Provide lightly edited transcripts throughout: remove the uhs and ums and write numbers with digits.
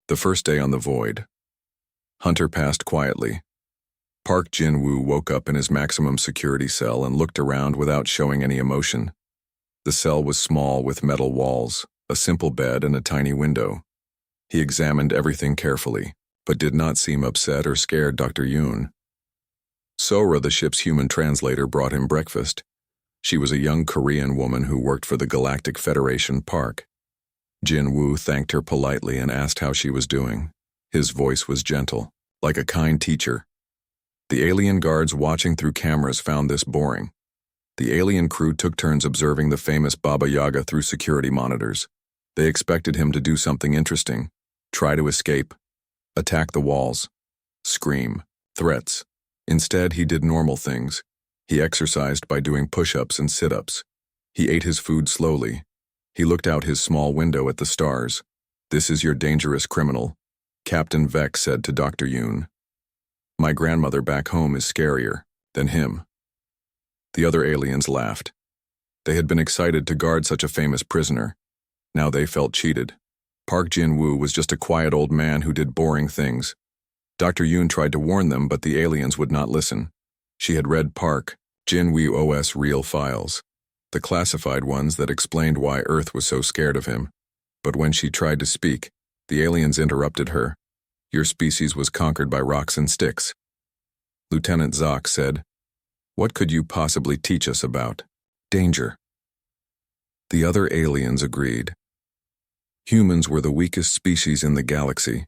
The first day on the void. Hunter passed quietly. Park Jin-woo woke up in his maximum security cell and looked around without showing any emotion. The cell was small with metal walls, a simple bed and a tiny window. He examined everything carefully, but did not seem upset or scared. Dr. Yoon. Sora, the ship's human translator, brought him breakfast. She was a young Korean woman who worked for the Galactic Federation Park. Jin-woo thanked her politely and asked how she was doing. His voice was gentle, like a kind teacher. The alien guards watching through cameras found this boring. The alien crew took turns observing the famous Baba Yaga through security monitors. They expected him to do something interesting, try to escape, attack the walls, scream, threats. Instead, he did normal things. He exercised by doing push-ups and sit-ups. He ate his food slowly. He looked out his small window at the stars. "This is your dangerous criminal," Captain Vex said to Dr. Yoon. "My grandmother back home is scarier than him." The other aliens laughed. They had been excited to guard such a famous prisoner. Now they felt cheated. Park Jin-woo was just a quiet old man who did boring things. Dr. Yoon tried to warn them, but the aliens would not listen. She had read Park Jin-woo's real files, the classified ones that explained why Earth was so scared of him. But when she tried to speak, the aliens interrupted her. "Your species was conquered by rocks and sticks." Lieutenant Zoc said, "What could you possibly teach us about danger?" The other aliens agreed. Humans were the weakest species in the galaxy.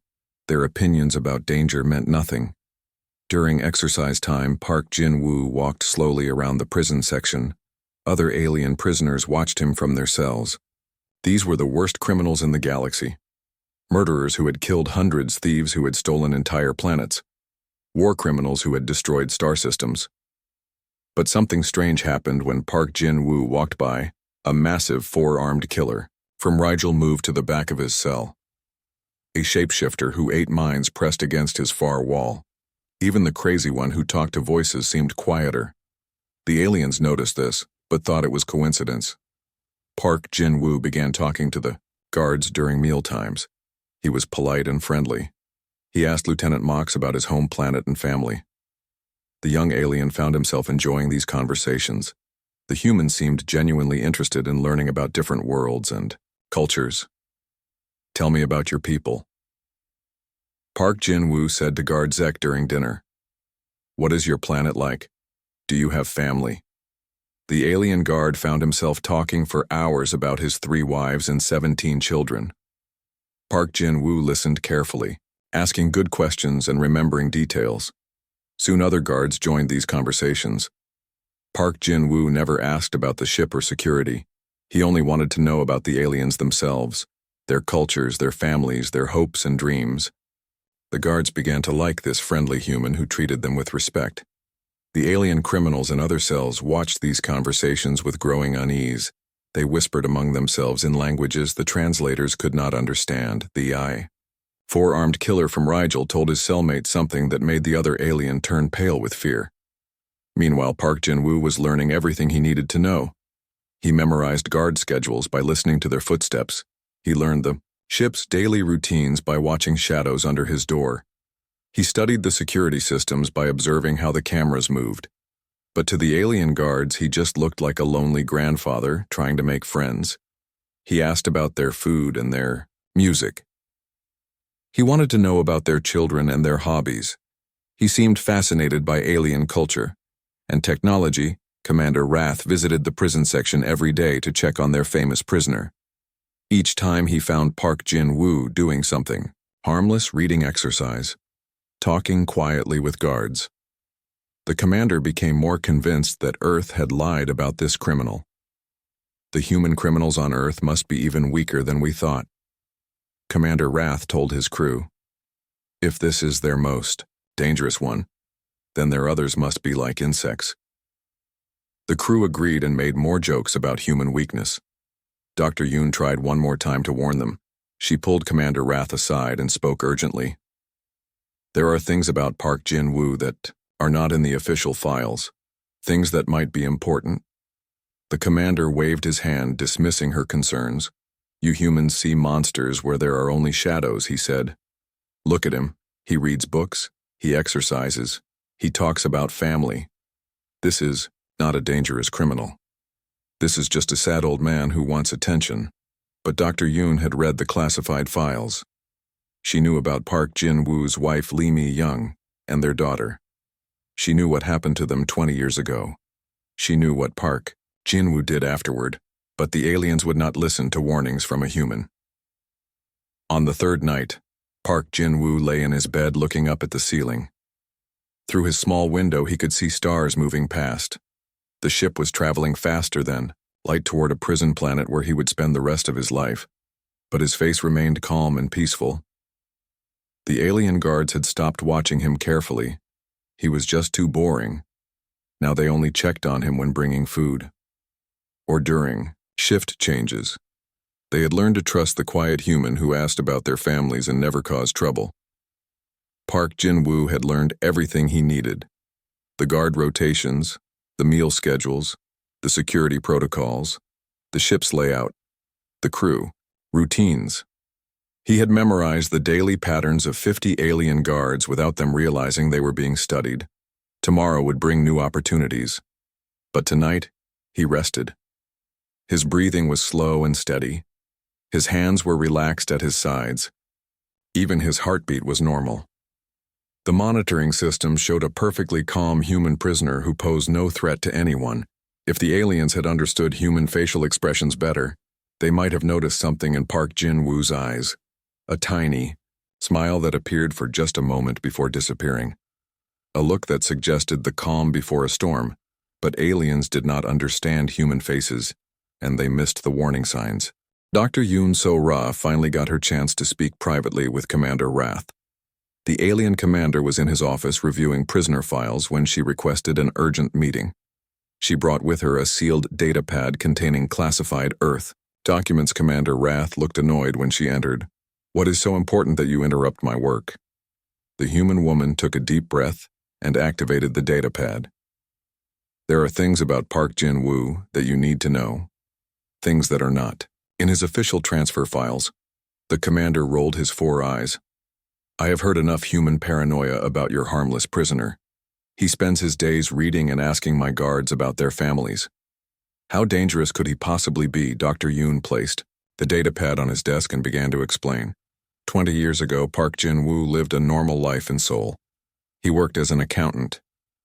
Their opinions about danger meant nothing. During exercise time, Park Jin-woo walked slowly around the prison section. Other alien prisoners watched him from their cells. These were the worst criminals in the galaxy. Murderers who had killed hundreds, thieves who had stolen entire planets, war criminals who had destroyed star systems. But something strange happened when Park Jin-woo walked by. A massive four-armed killer from Rigel moved to the back of his cell. A shapeshifter who ate minds pressed against his far wall. Even the crazy one who talked to voices seemed quieter. The aliens noticed this, but thought it was coincidence. Park Jin-woo began talking to the guards during mealtimes. He was polite and friendly. He asked Lieutenant Mox about his home planet and family. The young alien found himself enjoying these conversations. The human seemed genuinely interested in learning about different worlds and cultures. "Tell me about your people." Park Jin-woo said to Guard Zek during dinner. "What is your planet like? Do you have family?" The alien guard found himself talking for hours about his 3 wives and 17 children. Park Jin-woo listened carefully, asking good questions and remembering details. Soon other guards joined these conversations. Park Jin-woo never asked about the ship or security. He only wanted to know about the aliens themselves, their cultures, their families, their hopes and dreams. The guards began to like this friendly human who treated them with respect. The alien criminals in other cells watched these conversations with growing unease. They whispered among themselves in languages the translators could not understand. The four-armed killer from Rigel told his cellmate something that made the other alien turn pale with fear. Meanwhile, Park Jin-woo was learning everything he needed to know. He memorized guard schedules by listening to their footsteps. He learned the ship's daily routines by watching shadows under his door. He studied the security systems by observing how the cameras moved. But to the alien guards, he just looked like a lonely grandfather trying to make friends. He asked about their food and their music. He wanted to know about their children and their hobbies. He seemed fascinated by alien culture and technology. Commander Wrath visited the prison section every day to check on their famous prisoner. Each time he found Park Jin-woo doing something harmless, reading exercise, talking quietly with guards. The commander became more convinced that Earth had lied about this criminal. The human criminals on Earth must be even weaker than we thought. Commander Wrath told his crew, "If this is their most dangerous one, then their others must be like insects." The crew agreed and made more jokes about human weakness. Dr. Yoon tried one more time to warn them. She pulled Commander Wrath aside and spoke urgently. "There are things about Park Jin-woo that are not in the official files, things that might be important." The commander waved his hand, dismissing her concerns. "You humans see monsters where there are only shadows," he said. Look at him. He reads books. He exercises. He talks about family. This is not a dangerous criminal. This is just a sad old man who wants attention. But Dr. Yoon had read the classified files. She knew about Park Jin-woo's wife Lee Mi-young and their daughter. She knew what happened to them 20 years ago. She knew what Park Jin-woo did afterward, but the aliens would not listen to warnings from a human. On the third night, Park Jin-woo lay in his bed looking up at the ceiling. Through his small window he could see stars moving past. The ship was traveling faster than light toward a prison planet where he would spend the rest of his life, but his face remained calm and peaceful. The alien guards had stopped watching him carefully. He was just too boring. Now they only checked on him when bringing food. Or during shift changes. They had learned to trust the quiet human who asked about their families and never caused trouble. Park Jin-woo had learned everything he needed. The guard rotations, the meal schedules, the security protocols, the ship's layout, the crew, routines. He had memorized the daily patterns of 50 alien guards without them realizing they were being studied. Tomorrow would bring new opportunities. But tonight, he rested. His breathing was slow and steady. His hands were relaxed at his sides. Even his heartbeat was normal. The monitoring system showed a perfectly calm human prisoner who posed no threat to anyone. If the aliens had understood human facial expressions better, they might have noticed something in Park Jin-woo's eyes. A tiny smile that appeared for just a moment before disappearing. A look that suggested the calm before a storm, but aliens did not understand human faces, and they missed the warning signs. Dr. Yoon So-ra finally got her chance to speak privately with Commander Rath. The alien commander was in his office reviewing prisoner files when she requested an urgent meeting. She brought with her a sealed data pad containing classified Earth documents. Commander Rath looked annoyed when she entered. "What is so important that you interrupt my work?" The human woman took a deep breath and activated the data pad. "There are things about Park Jin-woo that you need to know. Things that are not." In his official transfer files, the commander rolled his 4 eyes. "I have heard enough human paranoia about your harmless prisoner. He spends his days reading and asking my guards about their families. How dangerous could he possibly be?" Dr. Yoon placed the data pad on his desk and began to explain. 20 years ago, Park Jin-woo lived a normal life in Seoul. He worked as an accountant.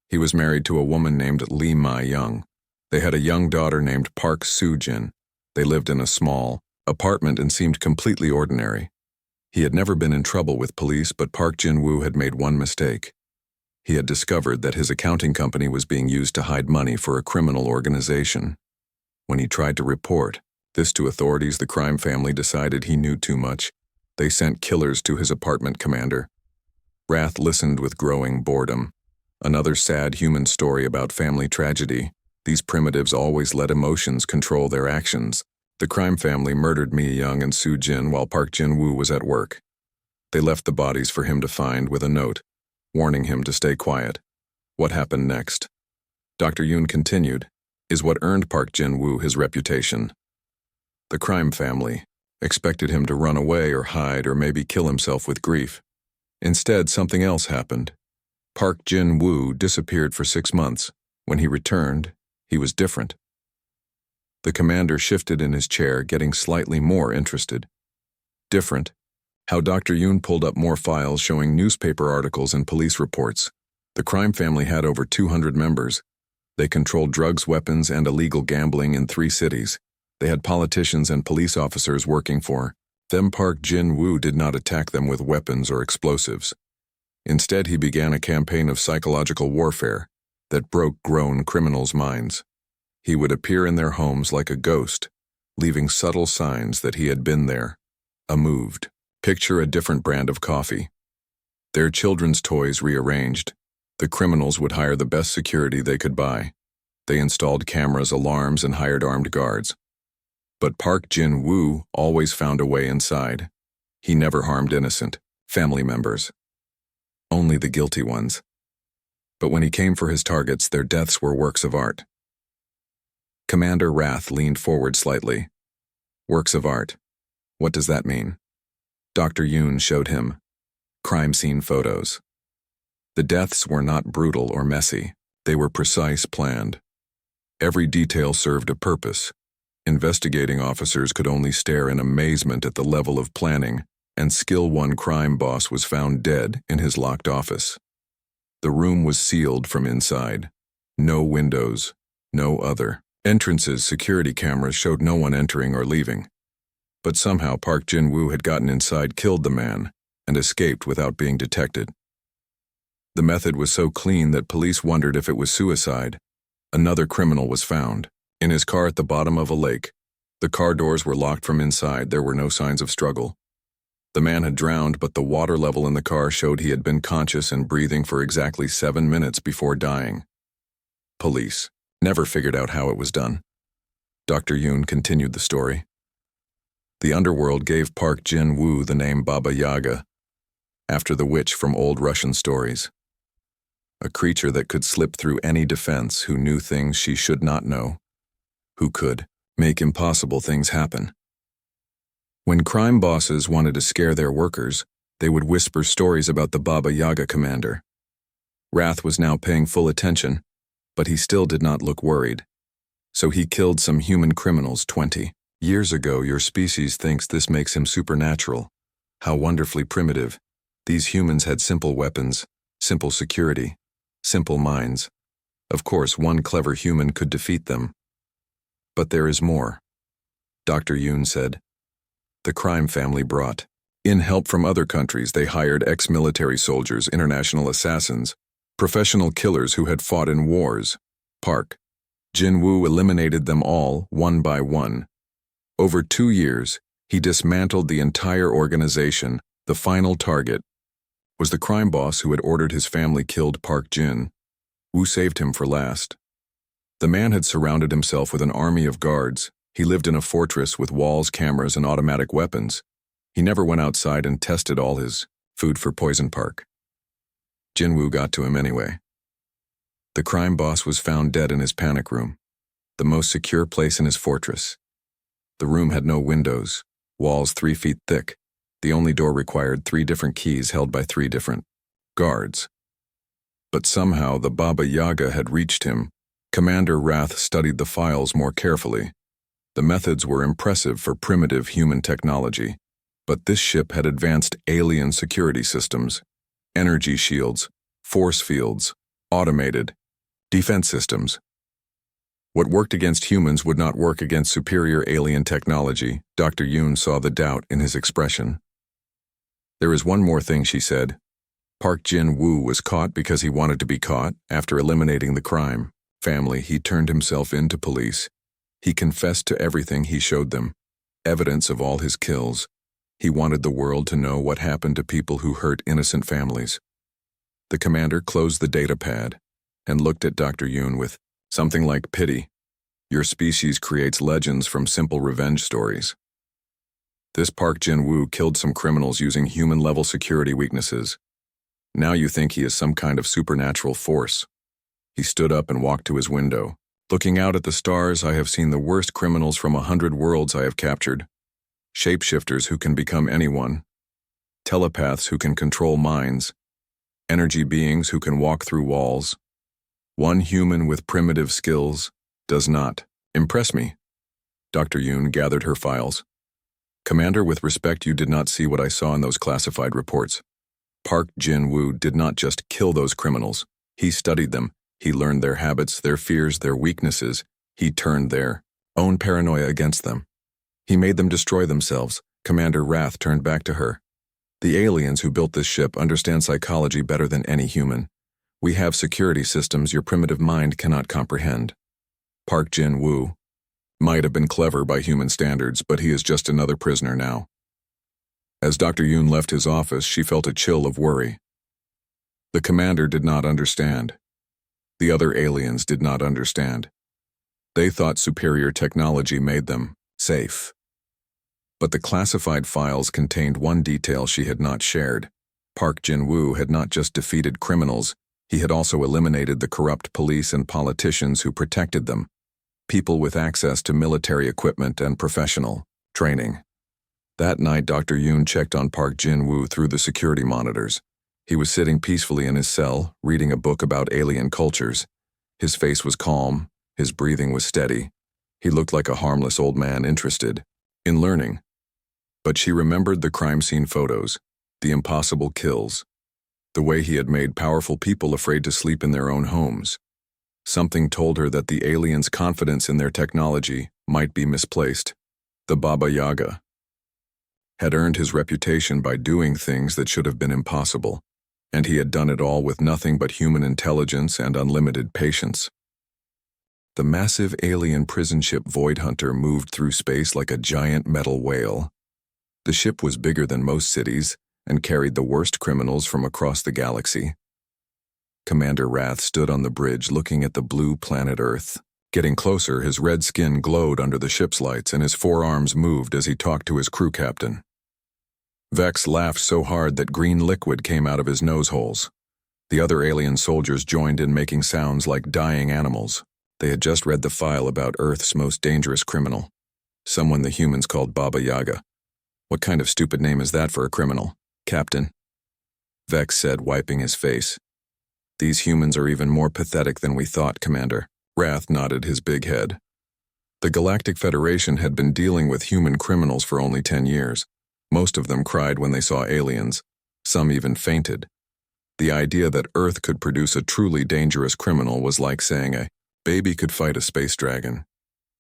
He was married to a woman named Lee Mi-young. They had a young daughter named Park Soo-jin. They lived in a small apartment and seemed completely ordinary. He had never been in trouble with police, but Park Jin-woo had made one mistake. He had discovered that his accounting company was being used to hide money for a criminal organization. When he tried to report this to authorities, the crime family decided he knew too much. They sent killers to his apartment. Commander Rath listened with growing boredom. Another sad human story about family tragedy. These primitives always let emotions control their actions. The crime family murdered Mi-young and Soo-jin while Park Jin-woo was at work. They left the bodies for him to find with a note, warning him to stay quiet. What happened next? Dr. Yoon continued, is what earned Park Jin-woo his reputation. The crime family expected him to run away or hide or maybe kill himself with grief. Instead, something else happened. Park Jin-woo disappeared for 6 months. When he returned, he was different. The commander shifted in his chair, getting slightly more interested. Different? How? Dr. Yoon pulled up more files showing newspaper articles and police reports. The crime family had over 200 members. They controlled drugs, weapons, and illegal gambling in 3 cities. They had politicians and police officers working for them. Park Jin-woo did not attack them with weapons or explosives. Instead, he began a campaign of psychological warfare that broke grown criminals' minds. He would appear in their homes like a ghost, leaving subtle signs that he had been there. Moved. Picture a different brand of coffee. Their children's toys rearranged. The criminals would hire the best security they could buy. They installed cameras, alarms, and hired armed guards. But Park Jin-woo always found a way inside. He never harmed innocent family members. Only the guilty ones. But when he came for his targets, their deaths were works of art. Commander Rath leaned forward slightly. Works of art. What does that mean? Dr. Yoon showed him Crime scene photos. The deaths were not brutal or messy. They were precise, planned. Every detail served a purpose. Investigating officers could only stare in amazement at the level of planning, and skill. One crime boss was found dead in his locked office. The room was sealed from inside. No windows, no other entrances. Security cameras showed no one entering or leaving. But somehow Park Jin-woo had gotten inside, killed the man, and escaped without being detected. The method was so clean that police wondered if it was suicide. Another criminal was found, in his car at the bottom of a lake. The car doors were locked from inside. There were no signs of struggle. The man had drowned, but the water level in the car showed he had been conscious and breathing for exactly 7 minutes before dying. Police never figured out how it was done. Dr. Yoon continued the story. The underworld gave Park Jin-woo the name Baba Yaga, after the witch from old Russian stories. A creature that could slip through any defense, who knew things she should not know, who could make impossible things happen. When crime bosses wanted to scare their workers, they would whisper stories about the Baba Yaga commander. Wrath was now paying full attention, but he still did not look worried. So he killed some human criminals 20 years ago. Your species thinks this makes him supernatural. How wonderfully primitive. These humans had simple weapons, simple security, simple minds. Of course, one clever human could defeat them. But there is more, Dr. Yoon said. The crime family brought in help from other countries. They hired ex-military soldiers, international assassins, professional killers who had fought in wars. Park Jin-woo eliminated them all, one by one. Over 2 years, he dismantled the entire organization. The final target was the crime boss who had ordered his family killed. Park Jin-woo saved him for last. The man had surrounded himself with an army of guards. He lived in a fortress with walls, cameras, and automatic weapons. He never went outside and tested all his food for poison. Park Jin-woo got to him anyway. The crime boss was found dead in his panic room, the most secure place in his fortress. The room had no windows, walls 3 feet thick. The only door required 3 different keys held by 3 different guards. But somehow the Baba Yaga had reached him. Commander Wrath studied the files more carefully. The methods were impressive for primitive human technology, but this ship had advanced alien security systems, energy shields, force fields, automated defense systems. What worked against humans would not work against superior alien technology. Dr. Yoon saw the doubt in his expression. There is one more thing, she said. Park Jin-woo was caught because he wanted to be caught. After eliminating the crime family, he turned himself in to police. He confessed to everything he showed them, evidence of all his kills. He wanted the world to know what happened to people who hurt innocent families. The commander closed the data pad and looked at Dr. Yoon with something like pity. Your species creates legends from simple revenge stories. This Park Jin-woo killed some criminals using human-level security weaknesses. Now you think he is some kind of supernatural force. He stood up and walked to his window. Looking out at the stars, I have seen the worst criminals from 100 worlds I have captured. Shapeshifters who can become anyone. Telepaths who can control minds. Energy beings who can walk through walls. One human with primitive skills does not impress me. Dr. Yoon gathered her files. Commander, with respect, you did not see what I saw in those classified reports. Park Jin-woo did not just kill those criminals. He studied them. He learned their habits, their fears, their weaknesses. He turned their own paranoia against them. He made them destroy themselves. Commander Wrath turned back to her. The aliens who built this ship understand psychology better than any human. We have security systems your primitive mind cannot comprehend. Park Jin-woo might have been clever by human standards, but he is just another prisoner now. As Dr. Yoon left his office, she felt a chill of worry. The commander did not understand. The other aliens did not understand. They thought superior technology made them safe. But the classified files contained one detail she had not shared. Park Jin-woo had not just defeated criminals, he had also eliminated the corrupt police and politicians who protected them, people with access to military equipment and professional training. That night, Dr. Yoon checked on Park Jin-woo through the security monitors. He was sitting peacefully in his cell, reading a book about alien cultures. His face was calm, his breathing was steady. He looked like a harmless old man interested in learning. But she remembered the crime scene photos, the impossible kills, the way he had made powerful people afraid to sleep in their own homes. Something told her that the aliens' confidence in their technology might be misplaced. The Baba Yaga had earned his reputation by doing things that should have been impossible, and he had done it all with nothing but human intelligence and unlimited patience. The massive alien prison ship Void Hunter moved through space like a giant metal whale. The ship was bigger than most cities and carried the worst criminals from across the galaxy. Commander Wrath stood on the bridge looking at the blue planet Earth. Getting closer, his red skin glowed under the ship's lights and his forearms moved as he talked to his crew captain. Vex laughed so hard that green liquid came out of his nose holes. The other alien soldiers joined in, making sounds like dying animals. They had just read the file about Earth's most dangerous criminal, someone the humans called Baba Yaga. What kind of stupid name is that for a criminal, Captain? Vex said, wiping his face. These humans are even more pathetic than we thought, Commander. Wrath nodded his big head. The Galactic Federation had been dealing with human criminals for only 10 years. Most of them cried when they saw aliens. Some even fainted. The idea that Earth could produce a truly dangerous criminal was like saying a baby could fight a space dragon.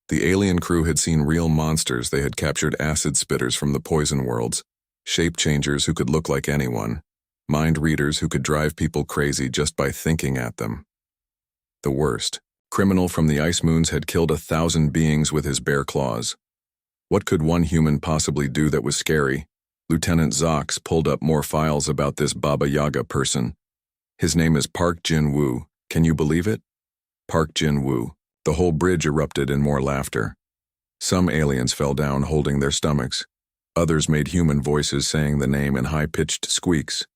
The alien crew had seen real monsters. They had captured acid spitters from the poison worlds, shape changers who could look like anyone, mind readers who could drive people crazy just by thinking at them. The worst, criminal from the ice moons had killed 1,000 beings with his bare claws. What could one human possibly do that was scary? Lieutenant Zox pulled up more files about this Baba Yaga person. His name is Park Jin-woo. Can you believe it? Park Jin-woo. The whole bridge erupted in more laughter. Some aliens fell down holding their stomachs. Others made human voices saying the name in high-pitched squeaks.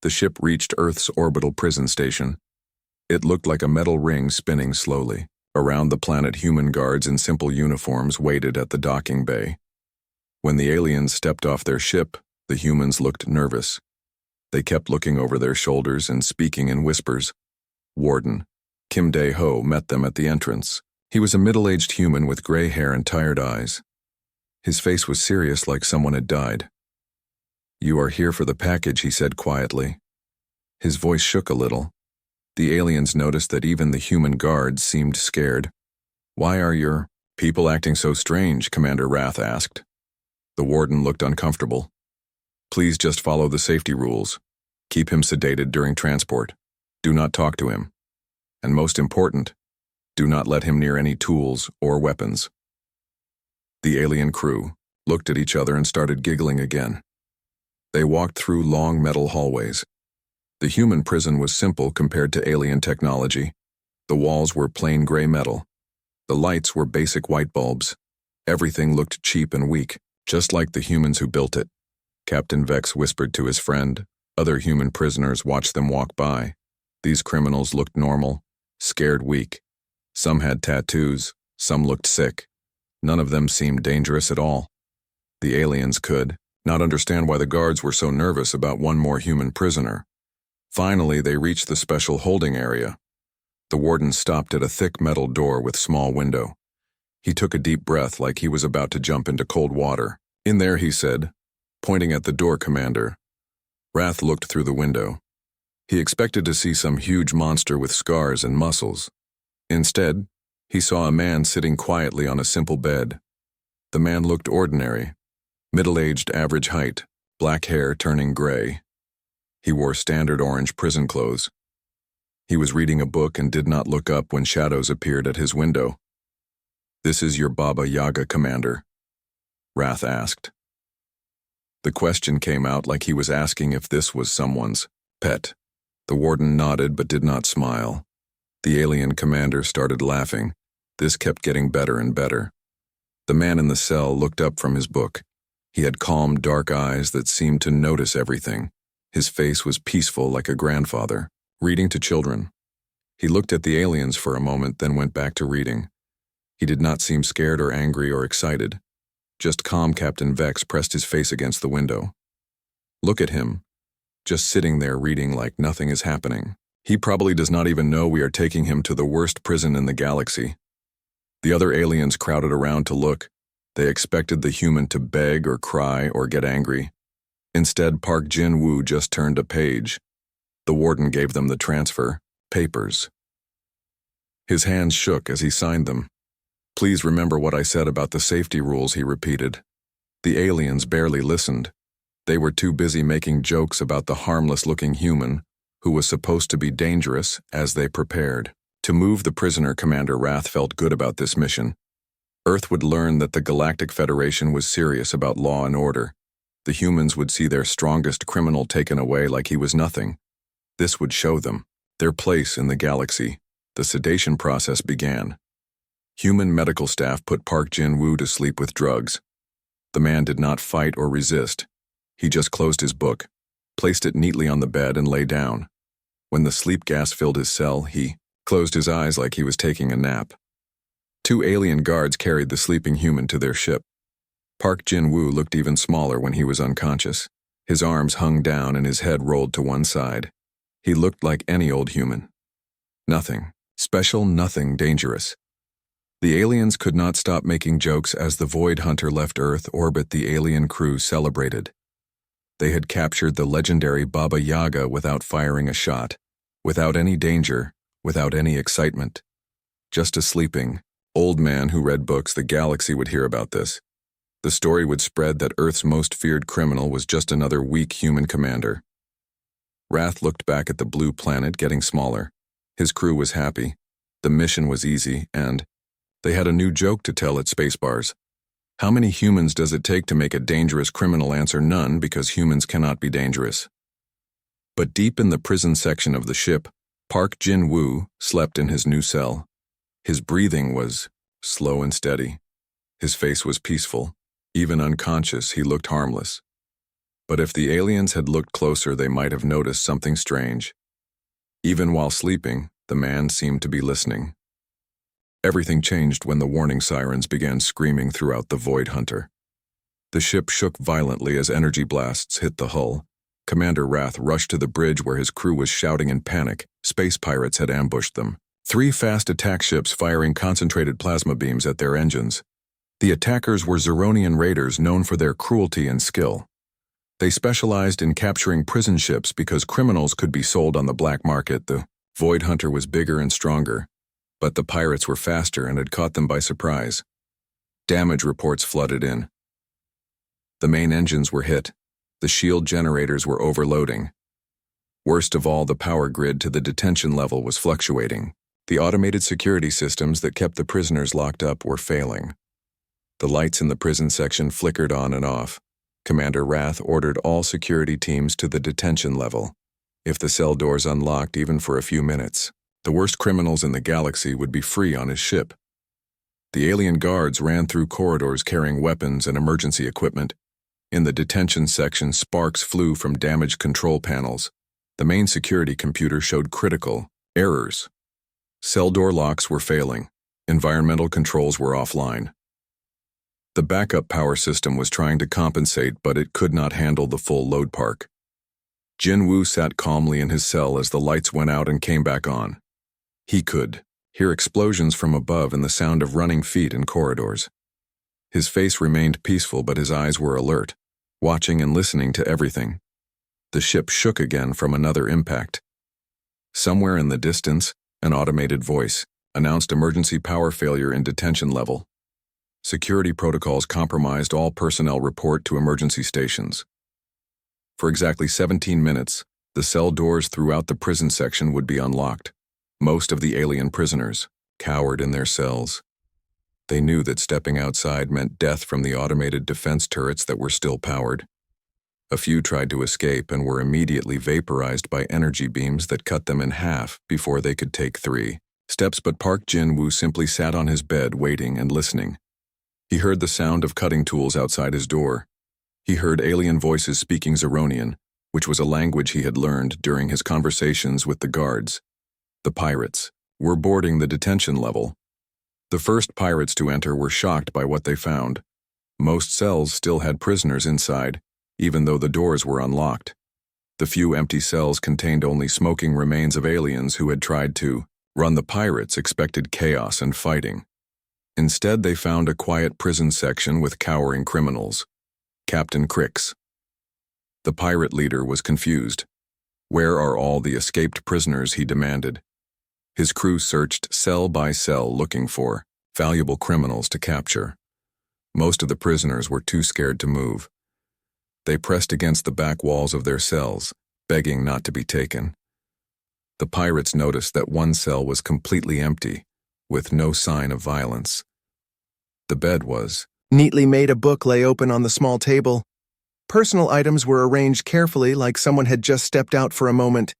The ship reached Earth's orbital prison station. It looked like a metal ring spinning slowly. Around the planet, human guards in simple uniforms waited at the docking bay. When the aliens stepped off their ship, the humans looked nervous. They kept looking over their shoulders and speaking in whispers. Warden Kim Dae-ho met them at the entrance. He was a middle-aged human with gray hair and tired eyes. His face was serious, like someone had died. "You are here for the package," he said quietly. His voice shook a little. The aliens noticed that even the human guards seemed scared. "Why are your people acting so strange?" Commander Wrath asked. The warden looked uncomfortable. "Please just follow the safety rules. Keep him sedated during transport. Do not talk to him. And most important, do not let him near any tools or weapons." The alien crew looked at each other and started giggling again. They walked through long metal hallways. The human prison was simple compared to alien technology. The walls were plain gray metal. The lights were basic white bulbs. Everything looked cheap and weak, just like the humans who built it. Captain Vex whispered to his friend. Other human prisoners watched them walk by. These criminals looked normal, scared weak. Some had tattoos, some looked sick. None of them seemed dangerous at all. The aliens could not understand why the guards were so nervous about one more human prisoner. Finally, they reached the special holding area. The warden stopped at a thick metal door with small window. He took a deep breath like he was about to jump into cold water. "In there," he said, pointing at the door, Commander. Wrath looked through the window. He expected to see some huge monster with scars and muscles. Instead, he saw a man sitting quietly on a simple bed. The man looked ordinary, middle-aged, average height, black hair turning gray. He wore standard orange prison clothes. He was reading a book and did not look up when shadows appeared at his window. "This is your Baba Yaga, Commander?" Wrath asked. The question came out like he was asking if this was someone's pet. The warden nodded but did not smile. The alien commander started laughing. This kept getting better and better. The man in the cell looked up from his book. He had calm, dark eyes that seemed to notice everything. His face was peaceful like a grandfather, reading to children. He looked at the aliens for a moment, then went back to reading. He did not seem scared or angry or excited. Just calm Captain Vex pressed his face against the window. Look at him, just sitting there reading like nothing is happening. He probably does not even know we are taking him to the worst prison in the galaxy. The other aliens crowded around to look. They expected the human to beg or cry or get angry. Instead, Park Jin-woo just turned a page. The warden gave them the transfer papers. His hands shook as he signed them. Please remember what I said about the safety rules, he repeated. The aliens barely listened. They were too busy making jokes about the harmless-looking human, who was supposed to be dangerous, as they prepared. To move the prisoner, Commander Wrath felt good about this mission. Earth would learn that the Galactic Federation was serious about law and order. The humans would see their strongest criminal taken away like he was nothing. This would show them their place in the galaxy. The sedation process began. Human medical staff put Park Jin-woo to sleep with drugs. The man did not fight or resist. He just closed his book, placed it neatly on the bed, and lay down. When the sleep gas filled his cell, he closed his eyes like he was taking a nap. 2 alien guards carried the sleeping human to their ship. Park Jin-woo looked even smaller when he was unconscious. His arms hung down and his head rolled to one side. He looked like any old human. Nothing special, nothing dangerous. The aliens could not stop making jokes as the Void Hunter left Earth orbit. The alien crew celebrated. They had captured the legendary Baba Yaga without firing a shot, without any danger, without any excitement. Just a sleeping, old man who read books. The galaxy would hear about this. The story would spread that Earth's most feared criminal was just another weak human commander. Wrath looked back at the blue planet getting smaller. His crew was happy. The mission was easy, and they had a new joke to tell at Spacebars. How many humans does it take to make a dangerous criminal? Answer: none, because humans cannot be dangerous. But deep in the prison section of the ship, Park Jin-woo slept in his new cell. His breathing was slow and steady. His face was peaceful. Even unconscious, he looked harmless. But if the aliens had looked closer, they might have noticed something strange. Even while sleeping, the man seemed to be listening. Everything changed when the warning sirens began screaming throughout the Void Hunter. The ship shook violently as energy blasts hit the hull. Commander Wrath rushed to the bridge where his crew was shouting in panic. Space pirates had ambushed them. 3 fast attack ships firing concentrated plasma beams at their engines. The attackers were Zeronian raiders known for their cruelty and skill. They specialized in capturing prison ships because criminals could be sold on the black market. The Void Hunter was bigger and stronger, but the pirates were faster and had caught them by surprise. Damage reports flooded in. The main engines were hit. The shield generators were overloading. Worst of all, the power grid to the detention level was fluctuating. The automated security systems that kept the prisoners locked up were failing. The lights in the prison section flickered on and off. Commander Wrath ordered all security teams to the detention level. If the cell doors unlocked even for a few minutes, the worst criminals in the galaxy would be free on his ship. The alien guards ran through corridors carrying weapons and emergency equipment. In the detention section, sparks flew from damaged control panels. The main security computer showed critical errors. Cell door locks were failing. Environmental controls were offline. The backup power system was trying to compensate, but it could not handle the full load. Park Jin-woo sat calmly in his cell as the lights went out and came back on. He could hear explosions from above and the sound of running feet in corridors. His face remained peaceful, but his eyes were alert, watching and listening to everything. The ship shook again from another impact. Somewhere in the distance, an automated voice announced emergency power failure in detention level. Security protocols compromised. All personnel report to emergency stations. For exactly 17 minutes, the cell doors throughout the prison section would be unlocked. Most of the alien prisoners cowered in their cells. They knew that stepping outside meant death from the automated defense turrets that were still powered. A few tried to escape and were immediately vaporized by energy beams that cut them in half before they could take 3 steps. But Park Jin-woo simply sat on his bed waiting and listening. He heard the sound of cutting tools outside his door. He heard alien voices speaking Zeronian, which was a language he had learned during his conversations with the guards. The pirates were boarding the detention level. The first pirates to enter were shocked by what they found. Most cells still had prisoners inside, even though the doors were unlocked. The few empty cells contained only smoking remains of aliens who had tried to run the pirates expected chaos and fighting. Instead, they found a quiet prison section with cowering criminals. Captain Crix. The pirate leader was confused. Where are all the escaped prisoners, he demanded. His crew searched cell by cell looking for valuable criminals to capture. Most of the prisoners were too scared to move. They pressed against the back walls of their cells, begging not to be taken. The pirates noticed that one cell was completely empty, with no sign of violence. The bed was neatly made. A book lay open on the small table. Personal items were arranged carefully like someone had just stepped out for a moment.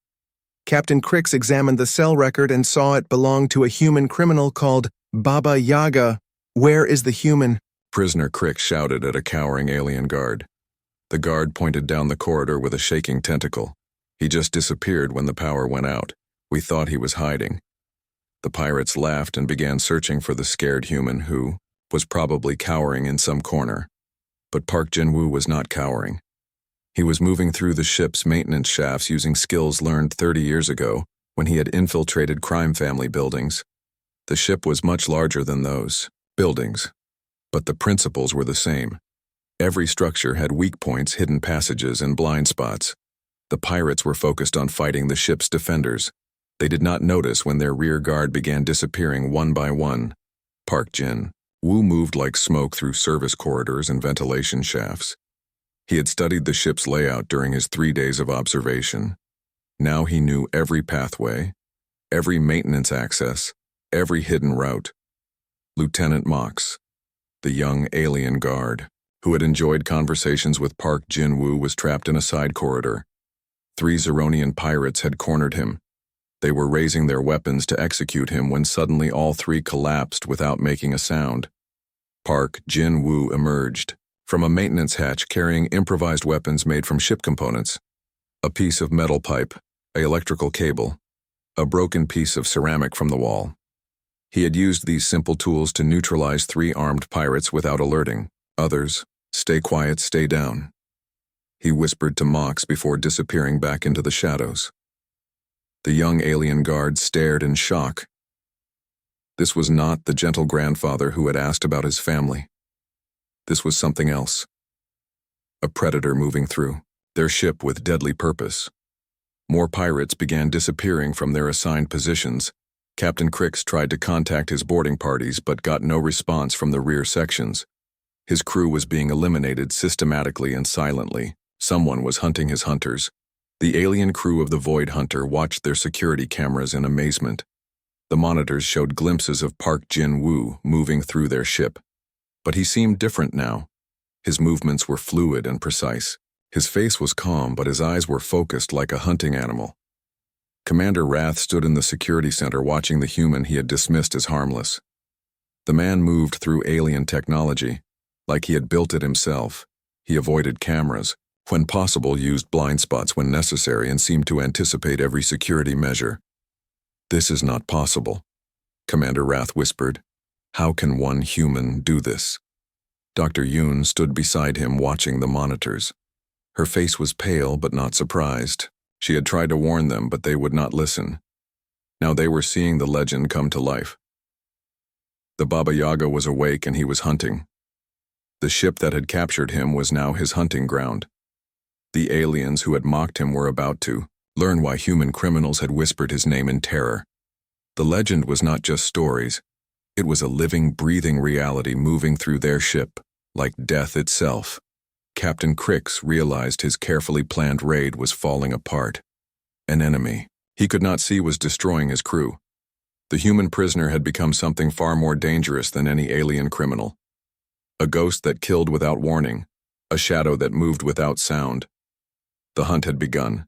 Captain Crix examined the cell record and saw it belonged to a human criminal called Baba Yaga. Where is the human? Prisoner Crix shouted at a cowering alien guard. The guard pointed down the corridor with a shaking tentacle. He just disappeared when the power went out. We thought he was hiding. The pirates laughed and began searching for the scared human who was probably cowering in some corner. But Park Jin-woo was not cowering. He was moving through the ship's maintenance shafts using skills learned 30 years ago when he had infiltrated crime family buildings. The ship was much larger than those buildings, but the principles were the same. Every structure had weak points, hidden passages, and blind spots. The pirates were focused on fighting the ship's defenders. They did not notice when their rear guard began disappearing one by one. Park Jin-woo moved like smoke through service corridors and ventilation shafts. He had studied the ship's layout during his 3 days of observation. Now he knew every pathway, every maintenance access, every hidden route. Lieutenant Mox, the young alien guard, who had enjoyed conversations with Park Jin-woo, was trapped in a side corridor. 3 Zeronian pirates had cornered him. They were raising their weapons to execute him when suddenly all 3 collapsed without making a sound. Park Jin-woo emerged from a maintenance hatch carrying improvised weapons made from ship components. A piece of metal pipe, an electrical cable, a broken piece of ceramic from the wall. He had used these simple tools to neutralize 3 armed pirates without alerting others. Stay quiet, stay down, he whispered to Mox before disappearing back into the shadows. The young alien guard stared in shock. This was not the gentle grandfather who had asked about his family. This was something else. A predator moving through their ship with deadly purpose. More pirates began disappearing from their assigned positions. Captain Crix tried to contact his boarding parties but got no response from the rear sections. His crew was being eliminated systematically and silently. Someone was hunting his hunters. The alien crew of the Void Hunter watched their security cameras in amazement. The monitors showed glimpses of Park Jin-woo moving through their ship. But he seemed different now. His movements were fluid and precise. His face was calm, but his eyes were focused like a hunting animal. Commander Wrath stood in the security center watching the human he had dismissed as harmless. The man moved through alien technology, like he had built it himself. He avoided cameras, when possible used blind spots when necessary, and seemed to anticipate every security measure. This is not possible, Commander Wrath whispered. How can one human do this? Dr. Yoon stood beside him watching the monitors. Her face was pale but not surprised. She had tried to warn them, but they would not listen. Now they were seeing the legend come to life. The Baba Yaga was awake and he was hunting. The ship that had captured him was now his hunting ground. The aliens who had mocked him were about to learn why human criminals had whispered his name in terror. The legend was not just stories. It was a living, breathing reality moving through their ship, like death itself. Captain Crix realized his carefully planned raid was falling apart. An enemy he could not see was destroying his crew. The human prisoner had become something far more dangerous than any alien criminal. A ghost that killed without warning, a shadow that moved without sound. The hunt had begun,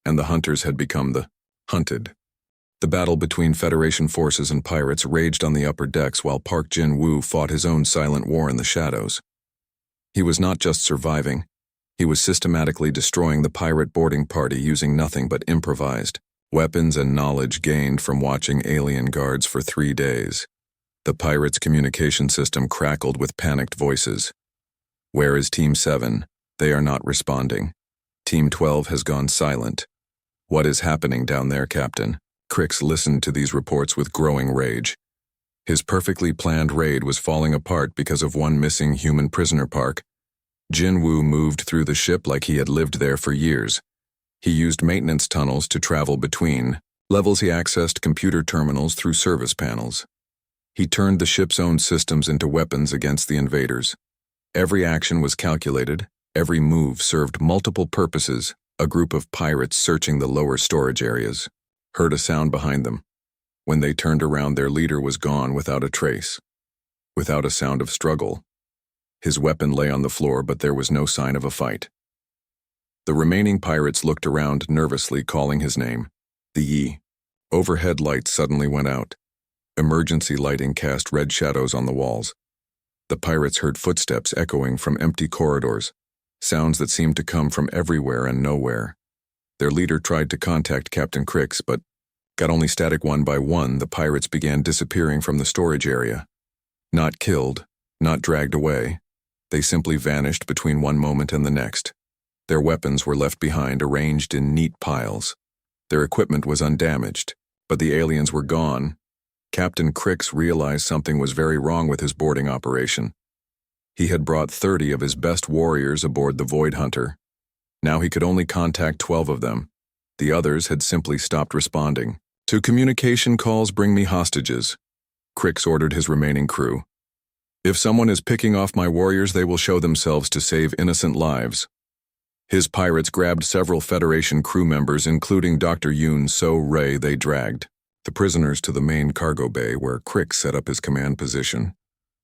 and the hunters had become the hunted. The battle between Federation forces and pirates raged on the upper decks while Park Jin-woo fought his own silent war in the shadows. He was not just surviving, he was systematically destroying the pirate boarding party using nothing but improvised weapons and knowledge gained from watching alien guards for 3 days. The pirates' communication system crackled with panicked voices. "Where is Team 7? They are not responding. Team 12 has gone silent. What is happening down there, Captain?" Crix listened to these reports with growing rage. His perfectly planned raid was falling apart because of one missing human prisoner. Park Jin-Woo moved through the ship like he had lived there for years. He used maintenance tunnels to travel between levels. He accessed computer terminals through service panels. He turned the ship's own systems into weapons against the invaders. Every action was calculated, every move served multiple purposes. A group of pirates searching the lower storage areas heard a sound behind them. When they turned around, their leader was gone without a trace, without a sound of struggle. His weapon lay on the floor, but there was no sign of a fight. The remaining pirates looked around nervously, calling his name. The overhead lights suddenly went out. Emergency lighting cast red shadows on the walls. The pirates heard footsteps echoing from empty corridors, sounds that seemed to come from everywhere and nowhere. Their leader tried to contact Captain Crix, but got only static. One by one, the pirates began disappearing from the storage area. Not killed, not dragged away. They simply vanished between one moment and the next. Their weapons were left behind, arranged in neat piles. Their equipment was undamaged, but the aliens were gone. Captain Crix realized something was very wrong with his boarding operation. He had brought 30 of his best warriors aboard the Void Hunter. Now he could only contact 12 of them. The others had simply stopped responding. "To communication calls, bring me hostages," Crix ordered his remaining crew. "If someone is picking off my warriors, they will show themselves to save innocent lives." His pirates grabbed several Federation crew members, including Dr. Yoon So-Rae. They dragged the prisoners to the main cargo bay, where Crix set up his command position.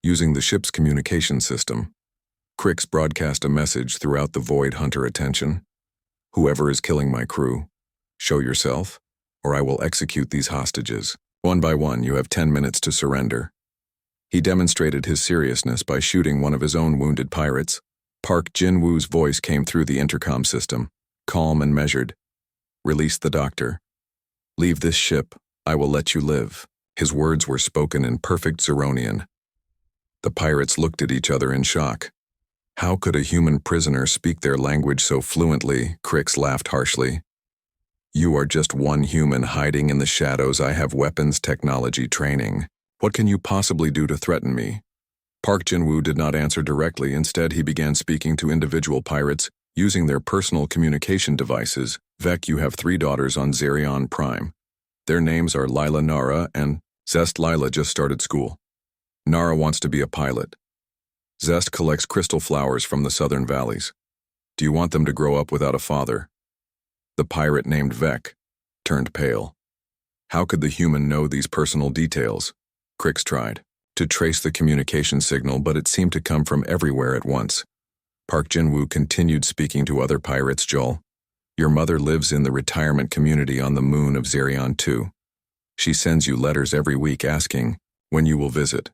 Using the ship's communication system, Crix broadcast a message throughout the Void Hunter: "Attention. Whoever is killing my crew, show yourself, or I will execute these hostages. One by one, you have 10 minutes to surrender." He demonstrated his seriousness by shooting one of his own wounded pirates. Park Jin-Woo's voice came through the intercom system, calm and measured. "Release the doctor. Leave this ship. I will let you live." His words were spoken in perfect Zeronian. The pirates looked at each other in shock. How could a human prisoner speak their language so fluently? Crix laughed harshly. "You are just one human hiding in the shadows. I have weapons technology training. What can you possibly do to threaten me?" Park Jin-Woo did not answer directly. Instead, he began speaking to individual pirates using their personal communication devices. "Vec, you have 3 daughters on Zerion Prime. Their names are Lila, Nara, and Zest. Lila just started school. Nara wants to be a pilot. Zest collects crystal flowers from the southern valleys. Do you want them to grow up without a father?" The pirate named Vec turned pale. How could the human know these personal details? Crix tried to trace the communication signal, but it seemed to come from everywhere at once. Park Jin-Woo continued speaking to other pirates. "Joel, your mother lives in the retirement community on the moon of Zerion 2. She sends you letters every week asking when you will visit.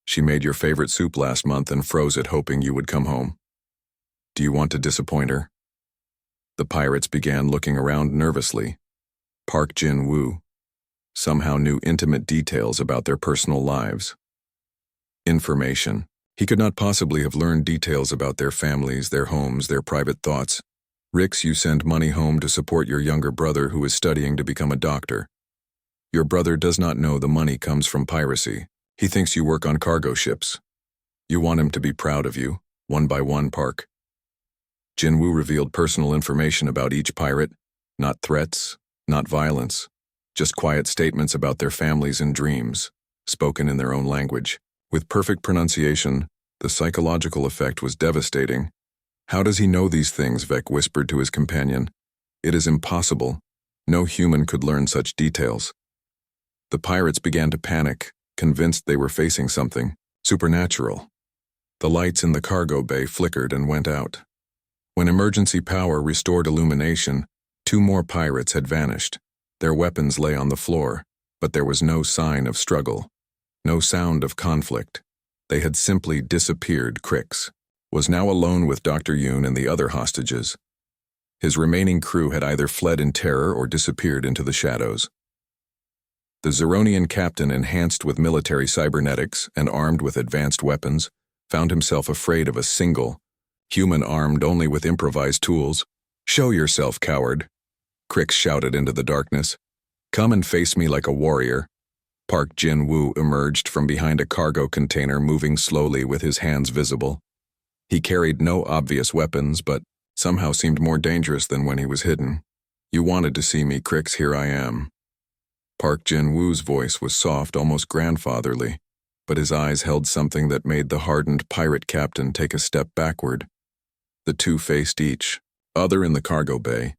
She made your favorite soup last month and froze it, hoping you would come home. Do you want to disappoint her?" The pirates began looking around nervously. Park Jin-Woo somehow knew intimate details about their personal lives. Information. He could not possibly have learned details about their families, their homes, their private thoughts. "Rix, you send money home to support your younger brother who is studying to become a doctor. Your brother does not know the money comes from piracy. He thinks you work on cargo ships. You want him to be proud of you." One by one, Park Jin-Woo revealed personal information about each pirate. Not threats, not violence, just quiet statements about their families and dreams, spoken in their own language. With perfect pronunciation, the psychological effect was devastating. "How does he know these things?" Vec whispered to his companion. "It is impossible. No human could learn such details." The pirates began to panic, convinced they were facing something supernatural. The lights in the cargo bay flickered and went out. When emergency power restored illumination, 2 more pirates had vanished. Their weapons lay on the floor, but there was no sign of struggle, no sound of conflict. They had simply disappeared. Crix was now alone with Dr. Yoon and the other hostages. His remaining crew had either fled in terror or disappeared into the shadows. The Zeronian captain, enhanced with military cybernetics and armed with advanced weapons, found himself afraid of a single human armed only with improvised tools. "Show yourself, coward," Crix shouted into the darkness. "Come and face me like a warrior." Park Jin-woo emerged from behind a cargo container, moving slowly with his hands visible. He carried no obvious weapons, but somehow seemed more dangerous than when he was hidden. "You wanted to see me, Crix, here I am." Park Jin-woo's voice was soft, almost grandfatherly, but his eyes held something that made the hardened pirate captain take a step backward. The two faced each other in the cargo bay,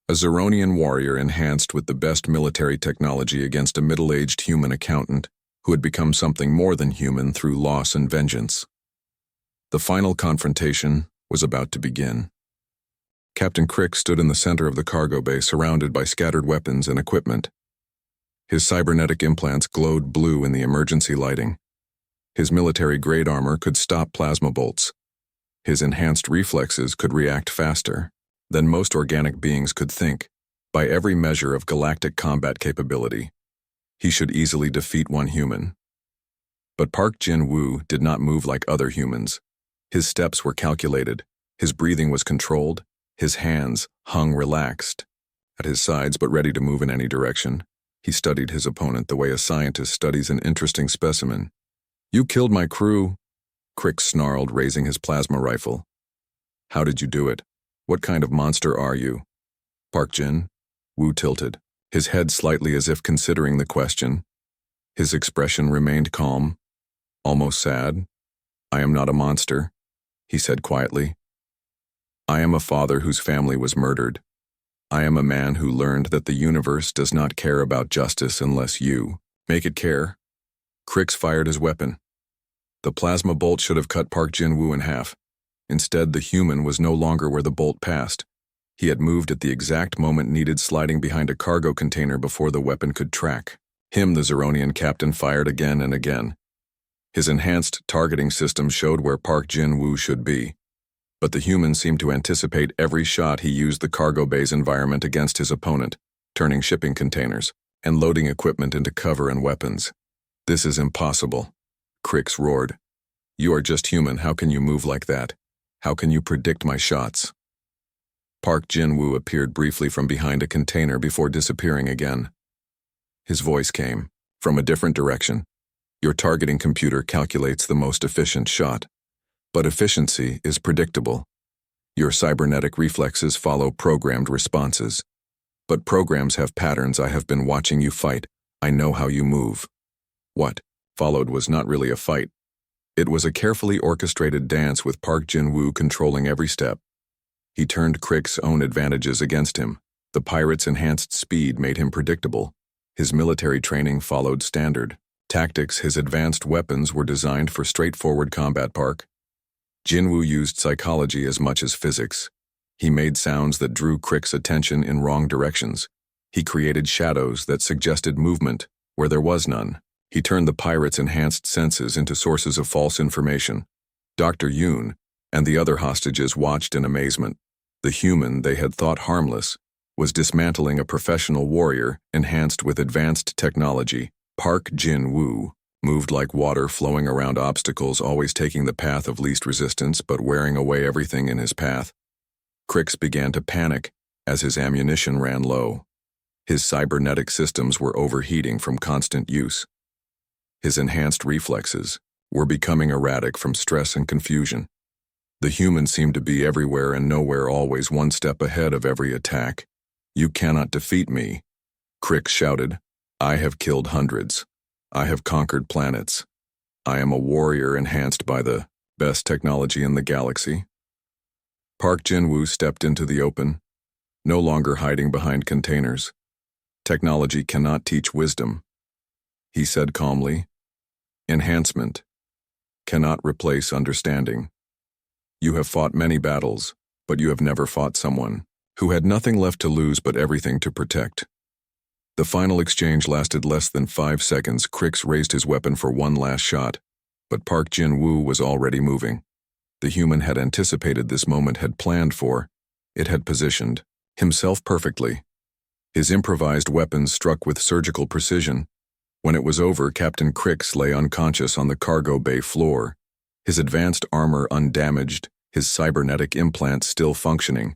a Zeronian warrior enhanced with the best military technology against a middle-aged human accountant who had become something more than human through loss and vengeance. The final confrontation was about to begin. Captain Crix stood in the center of the cargo bay, surrounded by scattered weapons and equipment. His cybernetic implants glowed blue in the emergency lighting. His military-grade armor could stop plasma bolts. His enhanced reflexes could react faster than most organic beings could think. By every measure of galactic combat capability, he should easily defeat one human. But Park Jin-woo did not move like other humans. His steps were calculated, his breathing was controlled, his hands hung relaxed at his sides but ready to move in any direction. He studied his opponent the way a scientist studies an interesting specimen. "You killed my crew," Crix snarled, raising his plasma rifle. "How did you do it? What kind of monster are you?" Park Jin-woo tilted, his head slightly as if considering the question. His expression remained calm, almost sad. "I am not a monster," he said quietly. "I am a father whose family was murdered. I am a man who learned that the universe does not care about justice unless you make it care." Crix fired his weapon. The plasma bolt should have cut Park Jin-woo in half. Instead, the human was no longer where the bolt passed. He had moved at the exact moment needed, sliding behind a cargo container before the weapon could track him. The Zeronian captain fired again and again. His enhanced targeting system showed where Park Jin-woo should be. But the human seemed to anticipate every shot. He used the cargo bay's environment against his opponent, turning shipping containers and loading equipment into cover and weapons. "This is impossible," Crix roared. "You are just human. How can you move like that? How can you predict my shots?" Park Jin-woo appeared briefly from behind a container before disappearing again. His voice came from a different direction. "Your targeting computer calculates the most efficient shot. But efficiency is predictable. Your cybernetic reflexes follow programmed responses. But programs have patterns. I have been watching you fight. I know how you move." What followed was not really a fight. It was a carefully orchestrated dance with Park Jin-woo controlling every step. He turned Crix's own advantages against him. The pirate's enhanced speed made him predictable. His military training followed standard tactics. His advanced weapons were designed for straightforward combat. Park Jin-woo used psychology as much as physics. He made sounds that drew Crix's attention in wrong directions. He created shadows that suggested movement where there was none. He turned the pirate's enhanced senses into sources of false information. Dr. Yoon and the other hostages watched in amazement. The human they had thought harmless was dismantling a professional warrior enhanced with advanced technology. Park Jin-woo moved like water flowing around obstacles, always taking the path of least resistance but wearing away everything in his path. Crix began to panic as his ammunition ran low. His cybernetic systems were overheating from constant use. His enhanced reflexes were becoming erratic from stress and confusion. The human seemed to be everywhere and nowhere, always one step ahead of every attack. "You cannot defeat me," Crix shouted. "I have killed hundreds. I have conquered planets. I am a warrior enhanced by the best technology in the galaxy." Park Jin-woo stepped into the open, no longer hiding behind containers. "Technology cannot teach wisdom," he said calmly. "Enhancement cannot replace understanding. You have fought many battles, but you have never fought someone who had nothing left to lose but everything to protect." The final exchange lasted less than 5 seconds. Crix raised his weapon for one last shot, but Park Jin-woo was already moving. The human had anticipated this moment, had planned for it, had positioned himself perfectly. His improvised weapons struck with surgical precision. When it was over, Captain Crix lay unconscious on the cargo bay floor, his advanced armor undamaged, his cybernetic implants still functioning,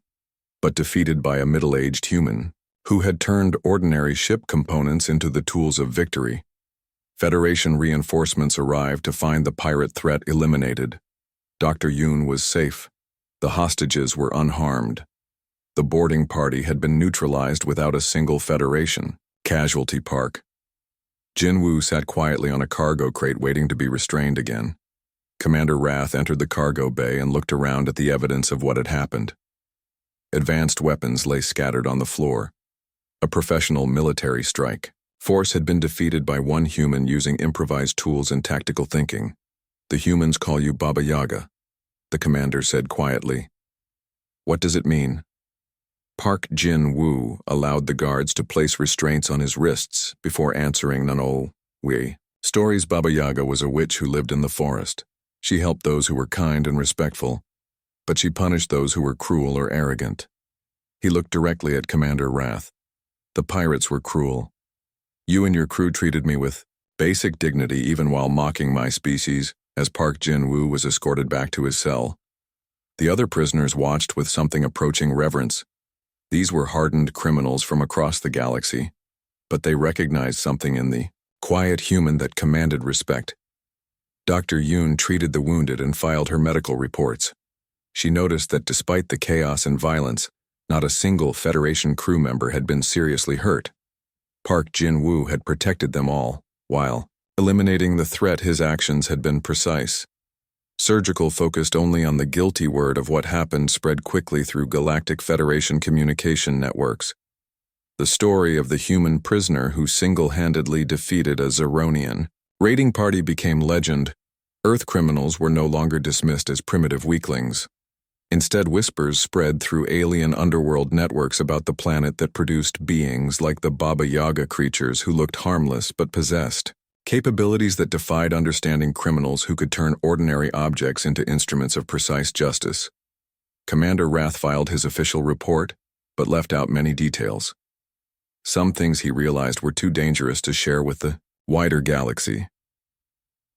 but defeated by a middle-aged human who had turned ordinary ship components into the tools of victory. Federation reinforcements arrived to find the pirate threat eliminated. Dr. Yoon was safe. The hostages were unharmed. The boarding party had been neutralized without a single Federation casualty. Park Jinwoo sat quietly on a cargo crate waiting to be restrained again. Commander Wrath entered the cargo bay and looked around at the evidence of what had happened. Advanced weapons lay scattered on the floor. A professional military strike force had been defeated by one human using improvised tools and tactical thinking. "The humans call you Baba Yaga," the commander said quietly. "What does it mean?" Park Jin-woo allowed the guards to place restraints on his wrists before answering Nanol. Stories. Baba Yaga was a witch who lived in the forest. She helped those who were kind and respectful, but she punished those who were cruel or arrogant. He looked directly at Commander Wrath. "The pirates were cruel. You and your crew treated me with basic dignity even while mocking my species," as Park Jin-woo was escorted back to his cell. The other prisoners watched with something approaching reverence. These were hardened criminals from across the galaxy, but they recognized something in the quiet human that commanded respect. Dr. Yoon treated the wounded and filed her medical reports. She noticed that despite the chaos and violence, not a single Federation crew member had been seriously hurt. Park Jin-woo had protected them all, while eliminating the threat. His actions had been precise. Surgical, focused only on the guilty word of what happened, spread quickly through Galactic Federation communication networks. The story of the human prisoner who single-handedly defeated a Zeronian raiding party became legend. Earth criminals were no longer dismissed as primitive weaklings. Instead, whispers spread through alien underworld networks about the planet that produced beings like the Baba Yaga creatures who looked harmless but possessed capabilities that defied understanding. Criminals who could turn ordinary objects into instruments of precise justice. Commander Wrath filed his official report, but left out many details. Some things he realized were too dangerous to share with the wider galaxy.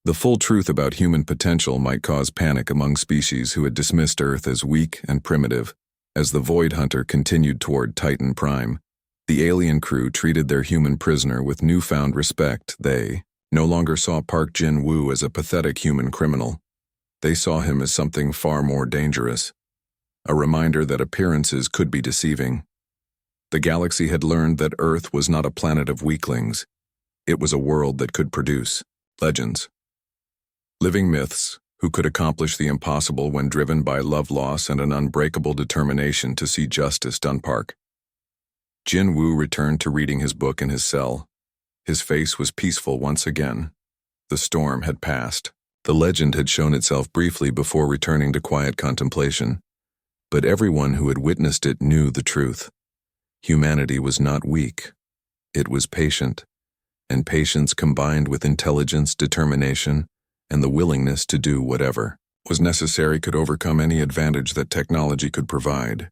The full truth about human potential might cause panic among species who had dismissed Earth as weak and primitive. As the Void Hunter continued toward Titan Prime, the alien crew treated their human prisoner with newfound respect. They no longer saw Park Jin-woo as a pathetic human criminal. They saw him as something far more dangerous, a reminder that appearances could be deceiving. The galaxy had learned that Earth was not a planet of weaklings. It was a world that could produce legends. Living myths who could accomplish the impossible when driven by love loss and an unbreakable determination to see justice done. Park Jin-woo returned to reading his book in his cell. His face was peaceful once again. The storm had passed. The legend had shown itself briefly before returning to quiet contemplation. But everyone who had witnessed it knew the truth. Humanity was not weak. It was patient. And patience combined with intelligence, determination, and the willingness to do whatever was necessary could overcome any advantage that technology could provide.